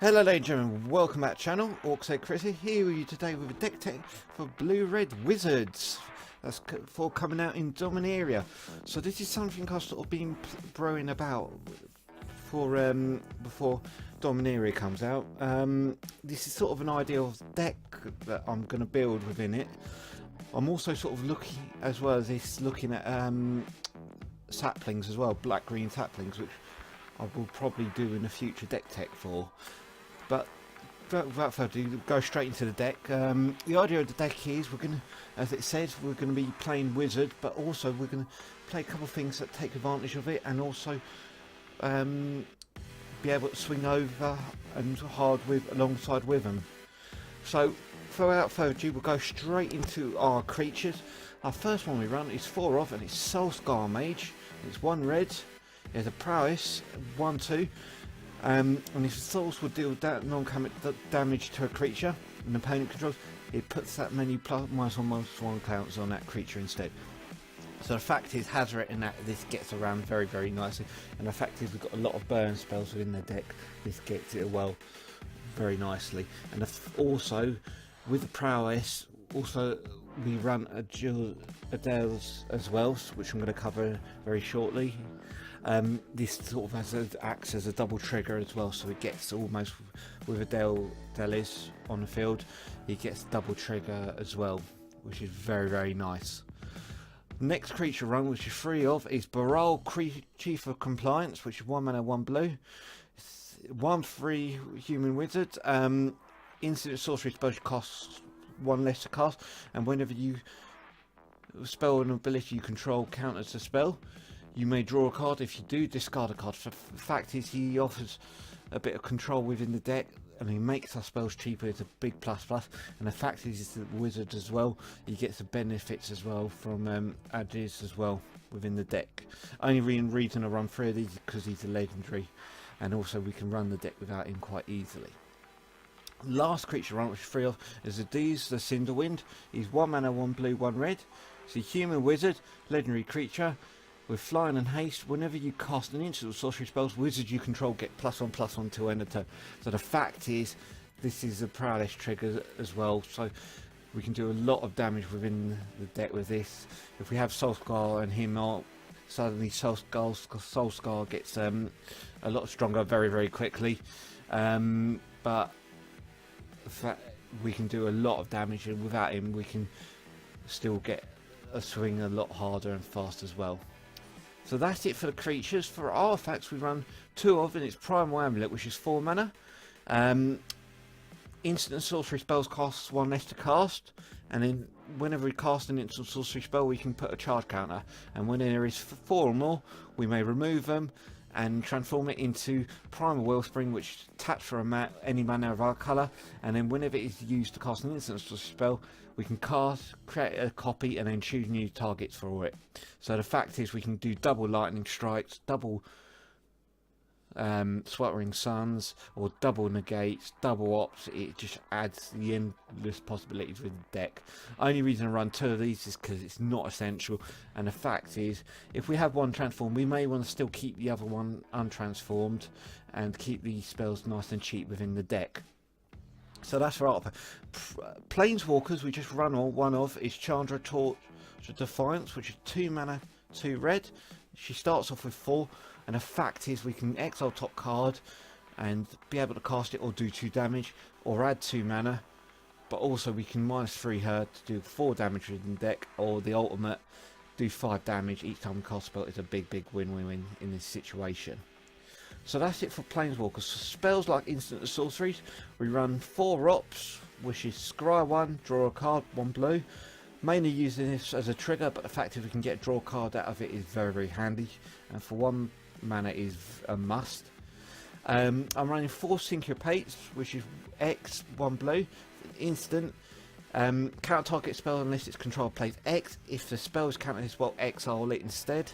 Hello ladies and gentlemen, welcome back to the channel. Orcsay Chris here with you today with a deck tech for Blue-Red Wizards. That's for coming out in Dominaria. So this is something I've sort of been brewing about for before Dominaria comes out. This is sort of an ideal deck that I'm going to build within it. I'm also sort of looking, as well as this, looking at saplings as well, black-green saplings, which I will probably do in a future deck tech for. But without further ado, go straight into the deck. The idea of the deck is we're going to, as it says, we're going to be playing Wizard, but also we're going to play a couple of things that take advantage of it, and also be able to swing over and hard alongside with them. So without further ado, we'll go straight into our creatures. Our first one we run is 4 off, and it's Soulscar Mage. It's 1 red. There's a prowess 1/2. And if the souls will deal non-combat damage to a creature an opponent controls, it puts that many +1/+1 counters on that creature instead. So the fact is, Hazoret in that this gets around very, very nicely, and the fact is we've got a lot of burn spells within the deck. This gets it well, very nicely. And also with the prowess, also we run Adeliz as well, which I'm going to cover very shortly. This sort of acts as a double trigger as well, so it gets almost with Adeliz on the field, it gets double trigger as well, which is very, very nice. Next creature run, which is 3 of, is Baral, Chief of Compliance, which is 1 mana 1 blue. 1/3 human wizard. Instant sorcery spell costs 1 less to cast, and whenever you spell an ability you control counters the spell, you may draw a card. If you do, discard a card. The fact is, he offers a bit of control within the deck, and he makes our spells cheaper. It's a big plus. And the fact is, the wizard as well, he gets the benefits as well from Adeliz as well within the deck. Only reason I run 3 of these is because he's a legendary, and also we can run the deck without him quite easily. Last creature run, which is 3 of, is Adeliz, the Cinder Wind. He's 1 mana 1 blue 1 red. It's a human wizard, legendary creature. With flying and haste, whenever you cast an instant or sorcery spells, wizards you control get +1/+1 till end of turn. So the fact is, this is a prowess trigger as well, so we can do a lot of damage within the deck with this. If we have Soulscar and him out, suddenly Soulscar gets a lot stronger very, very quickly. But we can do a lot of damage, and without him we can still get a swing a lot harder and fast as well. So that's it for the creatures. For artifacts, we run 2 of, and it's Primal Amulet, which is 4 mana. Instant and sorcery spells costs 1 less to cast, and then whenever we cast an instant sorcery spell, we can put a charge counter, and when there is 4 or more, we may remove them and transform it into Primal Wellspring, which taps for any mana of our colour, and then whenever it is used to cast an instant sorcery spell, we can create a copy, and then choose new targets for it. So the fact is, we can do double lightning strikes, double sweltering suns, or double negates, double ops. It just adds the endless possibilities with the deck. Only reason I run 2 of these is because it's not essential, and the fact is, if we have one transform, we may want to still keep the other one untransformed and keep these spells nice and cheap within the deck. So that's for art. Planeswalkers, we just run 1 of, is Chandra Torch Defiance, which is 2 mana 2 red. She starts off with 4, and the fact is we can exile top card and be able to cast it or do 2 damage, or add 2 mana, but also we can -3 her to do 4 damage within the deck, or the ultimate, do 5 damage each time we cast a spell. It's a big win-win in this situation. So that's it for Planeswalkers. So spells like instant and sorceries, we run 4 ops, which is Scry 1, draw a card, 1 blue. Mainly using this as a trigger, but the fact is we can get a draw card out of it is very, very handy, and for 1 mana is a must. I'm running 4 Syncopates, which is X, 1 blue, instant. Counter target spell unless its control plays X. If the spell is countered as well, exile it instead.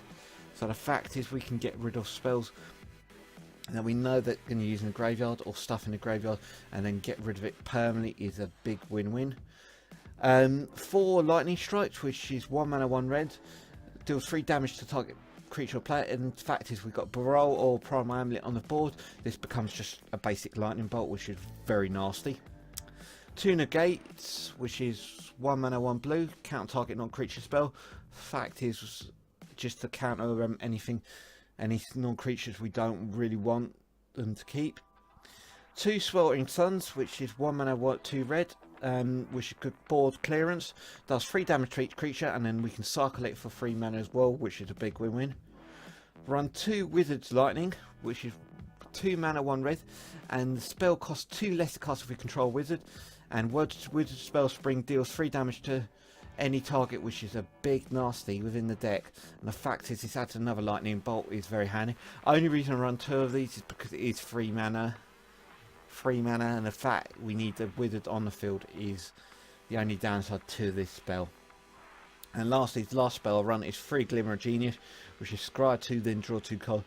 So the fact is we can get rid of spells that we know that going to use in the graveyard, or stuff in the graveyard, and then get rid of it permanently is a big win-win. 4 lightning strikes, which is 1 mana 1 red, deals 3 damage to target creature or player. And the fact is, we've got Baral or Primal Amulet on the board. This becomes just a basic lightning bolt, which is very nasty. 2 negates, which is 1 mana, 1 blue, counter target non-creature spell. Fact is, just to counter any non-creatures we don't really want them to keep. 2 Sweltering Suns, which is 1 mana, 2 red, which is good board clearance. Does 3 damage to each creature, and then we can cycle it for 3 mana as well, which is a big win-win. Run 2 Wizzards Lightning, which is 2 mana, 1 red, and the spell costs 2 less to cast if we control wizard. And Wizard Spell Spring deals 3 damage to any target, which is a big nasty within the deck. And the fact is, this adds another lightning bolt, is very handy. Only reason I run 2 of these is because it is 3 mana. 3 mana, and the fact we need the wizard on the field is the only downside to this spell. And lastly, the last spell I run is 3 Glimmer of Genius, which is scry 2, then draw 2 cards,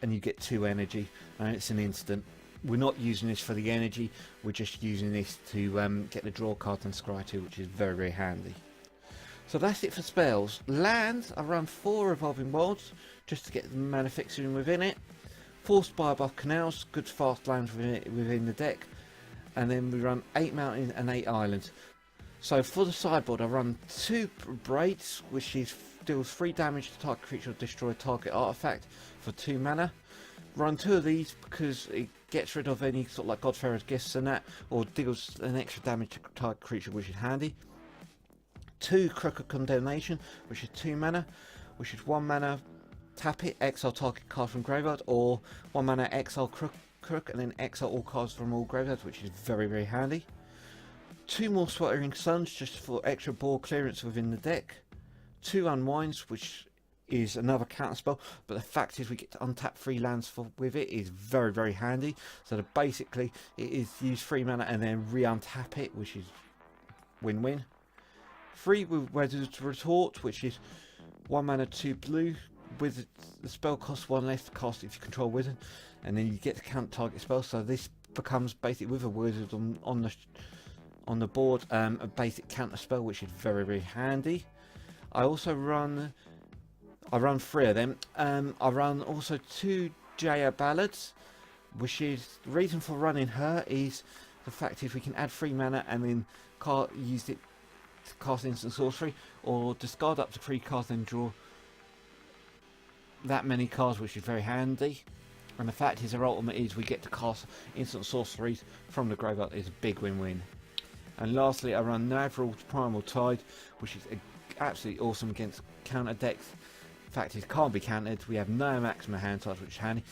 and you get 2 energy, and it's an instant. We're not using this for the energy, we're just using this to get the draw card and scry 2, which is very, very handy. So that's it for spells. Lands, I run 4 Revolving Wilds, just to get the mana fixing within it. 4 Spirebuff Canals, good fast lands within the deck. And then we run 8 mountains and 8 islands. So for the sideboard, I run 2 Braids, which deals 3 damage to target creature or destroy target artifact for 2 mana. Run 2 of these because it gets rid of any sort of like Godfarer's Gifts and that, or deals an extra damage to target creature, which is handy. 2 Crooked Condemnation, which is 2 mana, which is 1 mana, tap it, exile target card from graveyard, or 1 mana, exile Crook, and then exile all cards from all graveyards, which is very, very handy. 2 more Sweltering Suns, just for extra board clearance within the deck. 2 Unwinds, which is another counter spell, but the fact is we get to untap 3 lands with it is very, very handy. So basically it is use 3 mana and then re-untap it, which is win-win. 3 with Wizard's Retort, which is 1 mana, 2 blue, with the spell costs 1 less to cast if you control wizard, and then you get to count target spell. So this becomes basically, with a wizard on the board, a basic counter spell, which is very, very handy. I run 3 of them. I run also 2 Jaya Ballads, which is, the reason for running her is the fact is we can add 3 mana and then use it to cast instant sorcery, or discard up to 3 cards and draw that many cards, which is very handy. And the fact is, her ultimate is we get to cast instant sorceries from the graveyard. Is a big win-win. And lastly, I run Nezahal Primal Tide, which is absolutely awesome against counter decks. Fact is, can't be countered. We have no maximum hand size, which is handy.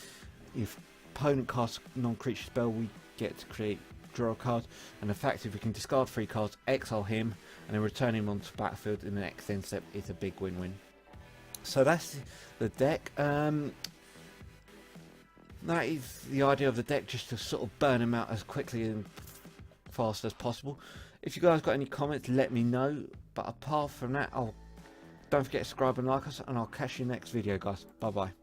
If opponent casts non-creature spell, we get to draw a card. And the fact is, we can discard 3 cards, exile him, and then return him onto the battlefield in the next end step. It's a big win-win. So that's the deck. That is the idea of the deck, just to sort of burn them out as quickly and fast as possible. If you guys got any comments, let me know. But apart from that, don't forget to subscribe and like us, and I'll catch you next video, guys. Bye bye.